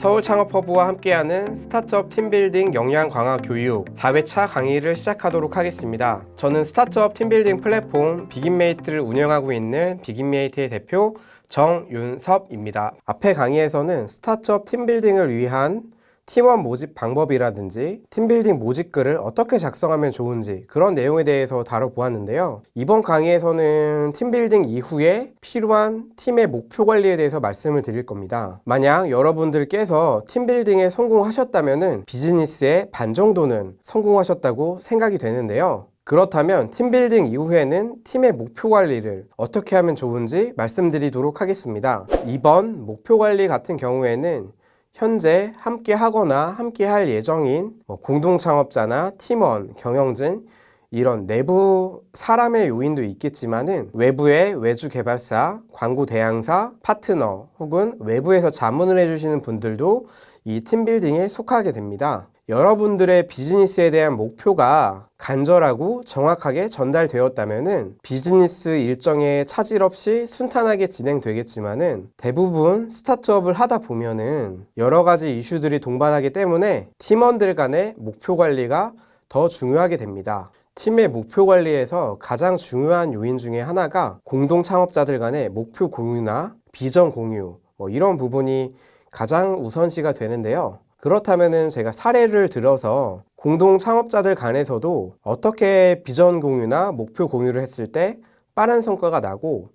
서울창업허브와 함께하는 스타트업 팀빌딩 역량 강화 교육 4회차 강의를 시작하도록 하겠습니다. 저는 스타트업 팀빌딩 플랫폼 비긴메이트를 운영하고 있는 비긴메이트의 대표 정윤섭입니다. 앞의 강의에서는 스타트업 팀빌딩을 위한 팀원 모집 방법이라든지 팀빌딩 모집글을 어떻게 작성하면 좋은지 그런 내용에 대해서 다뤄보았는데요. 이번 강의에서는 팀빌딩 이후에 필요한 팀의 목표 관리에 대해서 말씀을 드릴 겁니다. 만약 여러분들께서 팀빌딩에 성공하셨다면 비즈니스의 반 정도는 성공하셨다고 생각이 되는데요. 그렇다면 팀빌딩 이후에는 팀의 목표 관리를 어떻게 하면 좋은지 말씀드리도록 하겠습니다. 이번 목표 관리 같은 경우에는 현재 함께 하거나 함께 할 예정인 공동 창업자나 팀원, 경영진 이런 내부 사람의 요인도 있겠지만은 외부의 외주 개발사, 광고 대항사, 파트너 혹은 외부에서 자문을 해주시는 분들도 이 팀빌딩에 속하게 됩니다. 여러분들의 비즈니스에 대한 목표가 간절하고 정확하게 전달되었다면은 비즈니스 일정에 차질 없이 순탄하게 진행되겠지만은 대부분 스타트업을 하다 보면은 여러 가지 이슈들이 동반하기 때문에 팀원들 간의 목표 관리가 더 중요하게 됩니다. 팀의 목표 관리에서 가장 중요한 요인 중에 하나가 공동 창업자들 간의 목표 공유나 비전 공유 이런 부분이 가장 우선시가 되는데요. 그렇다면은 제가 사례를 들어서 공동 창업자들 간에서도 어떻게 비전 공유나 목표 공유를 했을 때 빠른 성과가 나고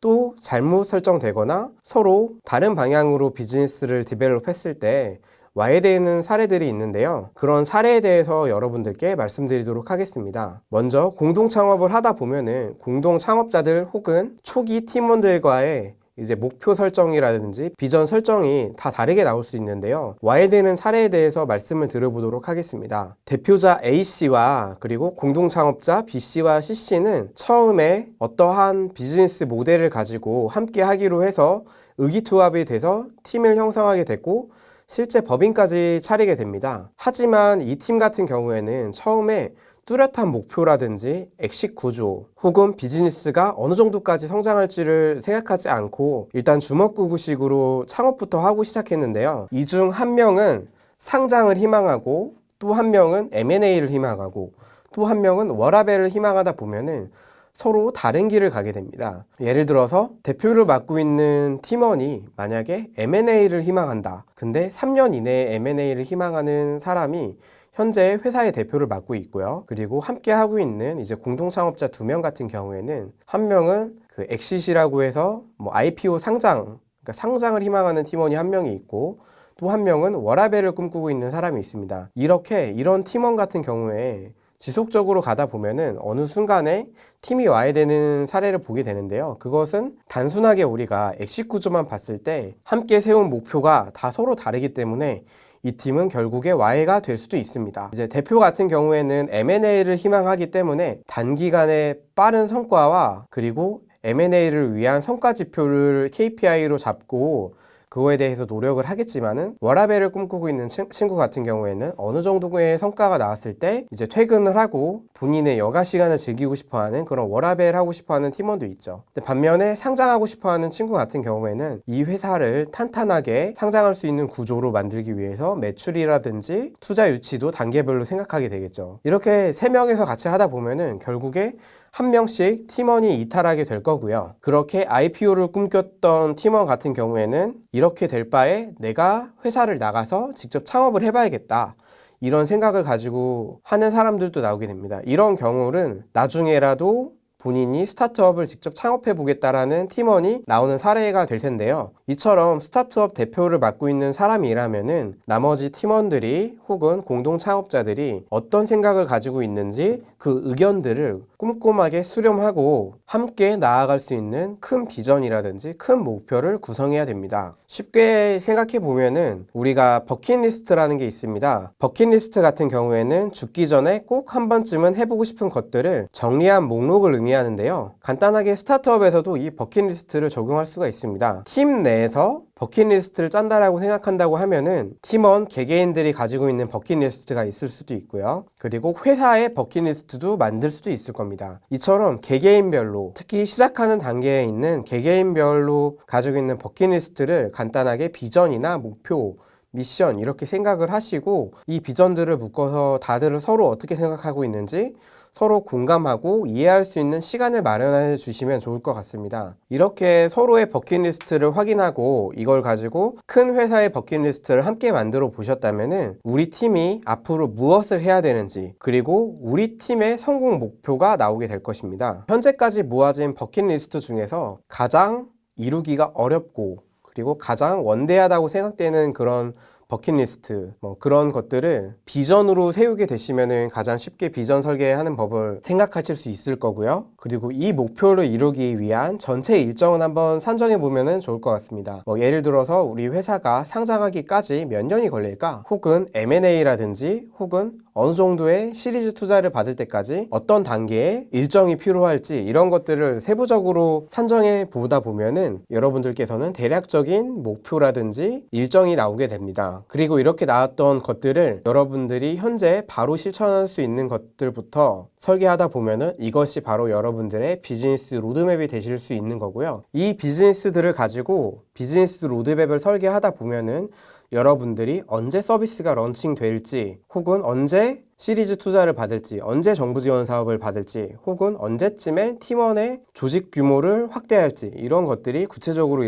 또 잘못 설정되거나 서로 다른 방향으로 비즈니스를 디벨롭 했을 때 와해되는 사례들이 있는데요. 그런 사례에 대해서 여러분들께 말씀드리도록 하겠습니다. 먼저 공동 창업을 하다 보면은 공동 창업자들 혹은 초기 팀원들과의 이제 목표 설정이라든지 비전 설정이 다 다르게 나올 수 있는데요. 와해되는 사례에 대해서 말씀을 드려보도록 하겠습니다. 대표자 A씨와 그리고 공동 창업자 B씨와 C씨는 처음에 어떠한 비즈니스 모델을 가지고 함께 하기로 해서 의기투합이 돼서 팀을 형성하게 됐고 실제 법인까지 차리게 됩니다. 하지만 이 팀 같은 경우에는 처음에 뚜렷한 목표라든지 엑식 구조 혹은 비즈니스가 어느 정도까지 성장할지를 생각하지 않고 일단 주먹구구식으로 창업부터 하고 시작했는데요. 이 중 한 명은 상장을 희망하고 또 한 명은 M&A를 희망하고 또 한 명은 워라밸을 희망하다 보면은 서로 다른 길을 가게 됩니다. 예를 들어서 대표를 맡고 있는 팀원이 만약에 M&A를 희망한다. 근데 3년 이내에 M&A를 희망하는 사람이 현재 회사의 대표를 맡고 있고요. 그리고 함께 하고 있는 이제 공동 창업자 2명 같은 경우에는 한 명은 그 엑시시라고 해서 IPO 상장, 그러니까 상장을 희망하는 팀원이 한 명이 있고 또 한 명은 워라밸을 꿈꾸고 있는 사람이 있습니다. 이런 팀원 같은 경우에 지속적으로 가다 보면은 어느 순간에 팀이 와야 되는 사례를 보게 되는데요. 그것은 단순하게 우리가 엑식 구조만 봤을 때 함께 세운 목표가 다 서로 다르기 때문에 이 팀은 결국에 와해가 될 수도 있습니다. 이제 대표 같은 경우에는 M&A를 희망하기 때문에 단기간에 빠른 성과와 그리고 M&A를 위한 성과 지표를 KPI로 잡고 그거에 대해서 노력을 하겠지만은 워라밸을 꿈꾸고 있는 친구 같은 경우에는 어느 정도의 성과가 나왔을 때 이제 퇴근을 하고 본인의 여가 시간을 즐기고 싶어하는 그런 워라밸 하고 싶어하는 팀원도 있죠. 근데 반면에 상장하고 싶어하는 친구 같은 경우에는 이 회사를 탄탄하게 상장할 수 있는 구조로 만들기 위해서 매출이라든지 투자 유치도 단계별로 생각하게 되겠죠. 이렇게 3명에서 같이 하다 보면은 결국에 한 명씩 팀원이 이탈하게 될 거고요. 그렇게 IPO를 꿈꿨던 팀원 같은 경우에는 이렇게 될 바에 내가 회사를 나가서 직접 창업을 해봐야겠다. 이런 생각을 가지고 하는 사람들도 나오게 됩니다. 이런 경우는 나중에라도 본인이 스타트업을 직접 창업해 보겠다라는 팀원이 나오는 사례가 될 텐데요. 이처럼 스타트업 대표를 맡고 있는 사람이라면은 나머지 팀원들이 혹은 공동 창업자들이 어떤 생각을 가지고 있는지 그 의견들을 꼼꼼하게 수렴하고 함께 나아갈 수 있는 큰 비전이라든지 큰 목표를 구성해야 됩니다. 쉽게 생각해 보면은 우리가 버킷리스트라는 게 있습니다. 버킷리스트 같은 경우에는 죽기 전에 꼭 한 번쯤은 해보고 싶은 것들을 정리한 목록을 의미하는데요. 간단하게 스타트업에서도 이 버킷리스트를 적용할 수가 있습니다. 팀 내에서 버킷리스트를 짠다라고 생각한다고 하면은 팀원 개개인들이 가지고 있는 버킷리스트가 있을 수도 있고요. 그리고 회사의 버킷리스트도 만들 수도 있을 겁니다. 이처럼 개개인별로 특히 시작하는 단계에 있는 개개인별로 가지고 있는 버킷리스트를 간단하게 비전이나 목표 미션 이렇게 생각을 하시고 이 비전들을 묶어서 다들 서로 어떻게 생각하고 있는지 서로 공감하고 이해할 수 있는 시간을 마련해 주시면 좋을 것 같습니다. 이렇게 서로의 버킷리스트를 확인하고 이걸 가지고 큰 회사의 버킷리스트를 함께 만들어 보셨다면은 우리 팀이 앞으로 무엇을 해야 되는지 그리고 우리 팀의 성공 목표가 나오게 될 것입니다. 현재까지 모아진 버킷리스트 중에서 가장 이루기가 어렵고 그리고 가장 원대하다고 생각되는 그런 버킷리스트 그런 것들을 비전으로 세우게 되시면은 가장 쉽게 비전 설계하는 법을 생각하실 수 있을 거고요. 그리고 이 목표를 이루기 위한 전체 일정을 한번 산정해 보면은 좋을 것 같습니다. 예를 들어서 우리 회사가 상장하기까지 몇 년이 걸릴까? 혹은 M&A라든지 혹은 어느 정도의 시리즈 투자를 받을 때까지 어떤 단계의 일정이 필요할지 이런 것들을 세부적으로 산정해 보다 보면은 여러분들께서는 대략적인 목표라든지 일정이 나오게 됩니다. 그리고 이렇게 나왔던 것들을 여러분들이 현재 바로 실천할 수 있는 것들부터 설계하다 보면은 이것이 바로 여러분들의 비즈니스 로드맵이 되실 수 있는 거고요. 이 비즈니스들을 가지고 비즈니스 로드맵을 설계하다 보면은 여러분들이 언제 서비스가 런칭될지 혹은 언제 시리즈 투자를 받을지 언제 정부 지원 사업을 받을지 혹은 언제쯤에 팀원의 조직 규모를 확대할지 이런 것들이 구체적으로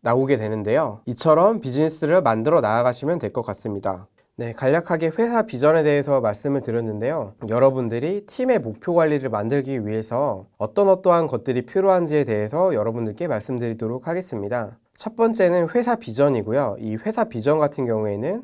나오게 되는데요. 이처럼 비즈니스를 만들어 나아가시면 될 것 같습니다. 네, 간략하게 회사 비전에 대해서 말씀을 드렸는데요. 여러분들이 팀의 목표 관리를 만들기 위해서 어떠한 것들이 필요한지에 대해서 여러분들께 말씀드리도록 하겠습니다. 첫 번째는 회사 비전이고요. 이 회사 비전 같은 경우에는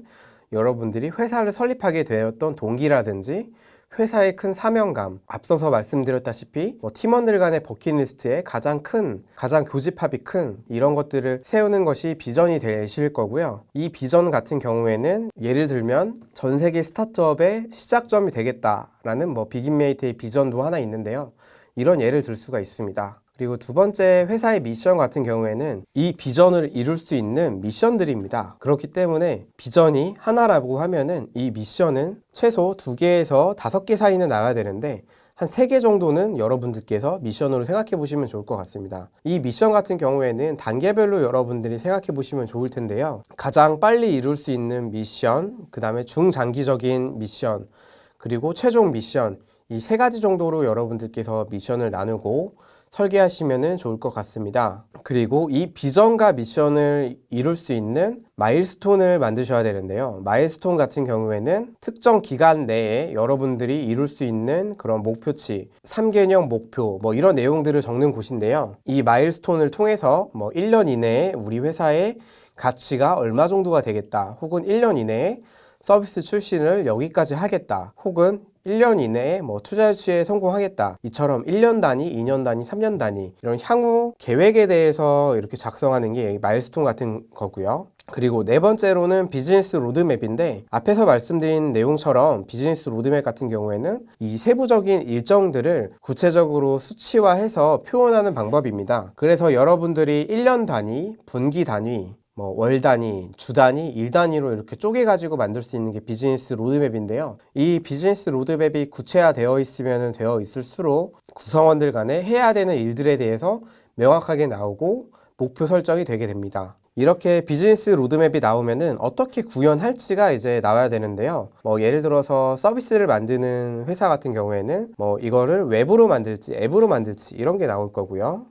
여러분들이 회사를 설립하게 되었던 동기라든지 회사의 큰 사명감, 앞서서 말씀드렸다시피 팀원들 간의 버킷리스트에 가장 교집합이 큰 이런 것들을 세우는 것이 비전이 되실 거고요. 이 비전 같은 경우에는 예를 들면 전 세계 스타트업의 시작점이 되겠다라는 비긴메이트의 비전도 하나 있는데요. 이런 예를 들 수가 있습니다. 그리고 두 번째 회사의 미션 같은 경우에는 이 비전을 이룰 수 있는 미션들입니다. 그렇기 때문에 비전이 하나라고 하면은 이 미션은 최소 2개에서 5개 사이는 나와야 되는데 한 3개 정도는 여러분들께서 미션으로 생각해 보시면 좋을 것 같습니다. 이 미션 같은 경우에는 단계별로 여러분들이 생각해 보시면 좋을 텐데요. 가장 빨리 이룰 수 있는 미션, 그 다음에 중장기적인 미션, 그리고 최종 미션 이 3가지 정도로 여러분들께서 미션을 나누고 설계하시면 좋을 것 같습니다. 그리고 이 비전과 미션을 이룰 수 있는 마일스톤을 만드셔야 되는데요. 마일스톤 같은 경우에는 특정 기간 내에 여러분들이 이룰 수 있는 그런 목표치, 3개년 목표 이런 내용들을 적는 곳인데요. 이 마일스톤을 통해서 1년 이내에 우리 회사의 가치가 얼마 정도가 되겠다 혹은 1년 이내에 서비스 출신을 여기까지 하겠다 혹은 1년 이내에 투자 유치에 성공하겠다 이처럼 1년 단위, 2년 단위, 3년 단위 이런 향후 계획에 대해서 이렇게 작성하는 게 마일스톤 같은 거고요. 그리고 네 번째로는 비즈니스 로드맵인데 앞에서 말씀드린 내용처럼 비즈니스 로드맵 같은 경우에는 이 세부적인 일정들을 구체적으로 수치화해서 표현하는 방법입니다. 그래서 여러분들이 1년 단위, 분기 단위 월 단위, 주 단위, 일 단위로 이렇게 쪼개가지고 만들 수 있는 게 비즈니스 로드맵인데요. 이 비즈니스 로드맵이 구체화되어 있으면 되어 있을수록 구성원들 간에 해야 되는 일들에 대해서 명확하게 나오고 목표 설정이 되게 됩니다. 이렇게 비즈니스 로드맵이 나오면은 어떻게 구현할지가 이제 나와야 되는데요. 예를 들어서 서비스를 만드는 회사 같은 경우에는 이거를 웹으로 만들지 앱으로 만들지 이런 게 나올 거고요.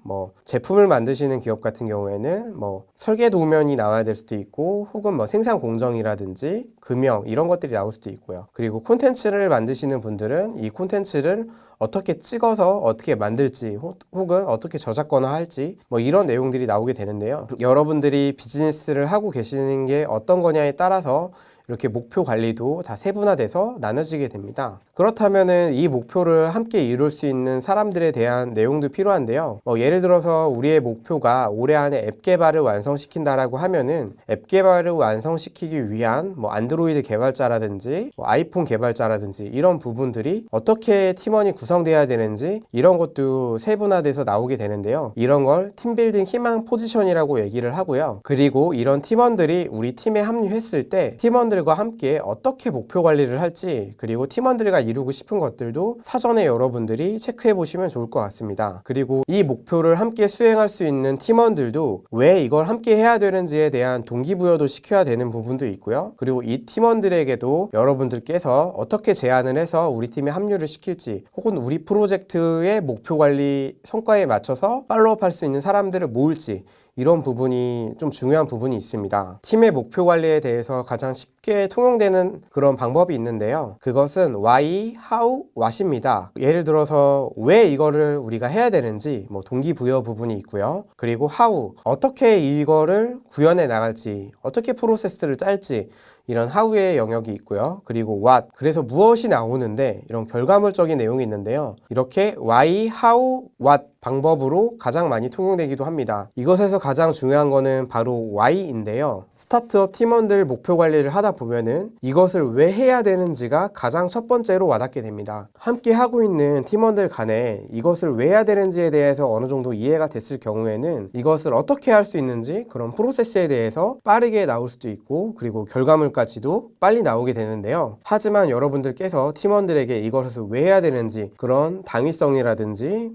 제품을 만드시는 기업 같은 경우에는 설계 도면이 나와야 될 수도 있고 혹은 생산 공정이라든지 금형 이런 것들이 나올 수도 있고요. 그리고 콘텐츠를 만드시는 분들은 이 콘텐츠를 어떻게 찍어서 어떻게 만들지 혹은 어떻게 저작권화 할지 이런 내용들이 나오게 되는데요. 여러분들이 비즈니스를 하고 계시는 게 어떤 거냐에 따라서 이렇게 목표 관리도 다 세분화돼서 나눠지게 됩니다. 그렇다면은 이 목표를 함께 이룰 수 있는 사람들에 대한 내용도 필요한데요. 예를 들어서 우리의 목표가 올해 안에 앱 개발을 완성시킨다라고 하면은 앱 개발을 완성시키기 위한 안드로이드 개발자라든지 아이폰 개발자라든지 이런 부분들이 어떻게 팀원이 구성돼야 되는지 이런 것도 세분화돼서 나오게 되는데요. 이런 걸 팀빌딩 희망 포지션이라고 얘기를 하고요. 그리고 이런 팀원들이 우리 팀에 합류했을 때 팀원들 팀원들과 함께 어떻게 목표 관리를 할지, 그리고 팀원들과 이루고 싶은 것들도 사전에 여러분들이 체크해 보시면 좋을 것 같습니다. 그리고 이 목표를 함께 수행할 수 있는 팀원들도 왜 이걸 함께 해야 되는지에 대한 동기부여도 시켜야 되는 부분도 있고요. 그리고 이 팀원들에게도 여러분들께서 어떻게 제안을 해서 우리 팀에 합류를 시킬지, 혹은 우리 프로젝트의 목표 관리 성과에 맞춰서 팔로우업 할 수 있는 사람들을 모을지, 이런 부분이 좀 중요한 부분이 있습니다. 팀의 목표 관리에 대해서 가장 쉽게 통용되는 그런 방법이 있는데요. 그것은 why, how, what입니다. 예를 들어서 왜 이거를 우리가 해야 되는지, 동기부여 부분이 있고요. 그리고 how, 어떻게 이거를 구현해 나갈지, 어떻게 프로세스를 짤지, 이런 how의 영역이 있고요. 그리고 what, 그래서 무엇이 나오는데, 이런 결과물적인 내용이 있는데요. 이렇게 why, how, what 방법으로 가장 많이 통용되기도 합니다. 이것에서 가장 중요한 거는 바로 why인데요. 스타트업 팀원들 목표 관리를 하다 보면은 이것을 왜 해야 되는지가 가장 첫 번째로 와닿게 됩니다. 함께 하고 있는 팀원들 간에 이것을 왜 해야 되는지에 대해서 어느 정도 이해가 됐을 경우에는 이것을 어떻게 할 수 있는지, 그런 프로세스에 대해서 빠르게 나올 수도 있고, 그리고 결과물까지도 빨리 나오게 되는데요. 하지만 여러분들께서 팀원들에게 이것을 왜 해야 되는지, 그런 당위성이라든지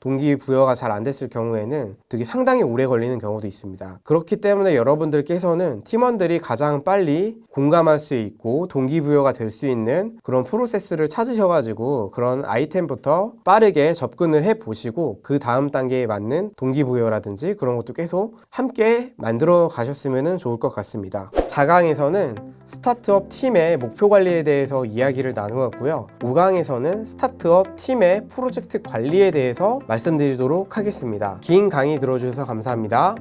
동기부여가 잘 안 됐을 경우에는 되게 상당히 오래 걸리는 경우도 있습니다. 그렇기 때문에 여러분들께서는 팀원들이 가장 빨리 공감할 수 있고 동기부여가 될 수 있는 그런 프로세스를 찾으셔가지고 그런 아이템부터 빠르게 접근을 해보시고, 그 다음 단계에 맞는 동기부여라든지 그런 것도 계속 함께 만들어 가셨으면 좋을 것 같습니다. 4강에서는 스타트업 팀의 목표 관리에 대해서 이야기를 나누었고요. 5강에서는 스타트업 팀의 프로젝트 관리에 대해서 말씀드리도록 하겠습니다. 긴 강의 들어주셔서 감사합니다.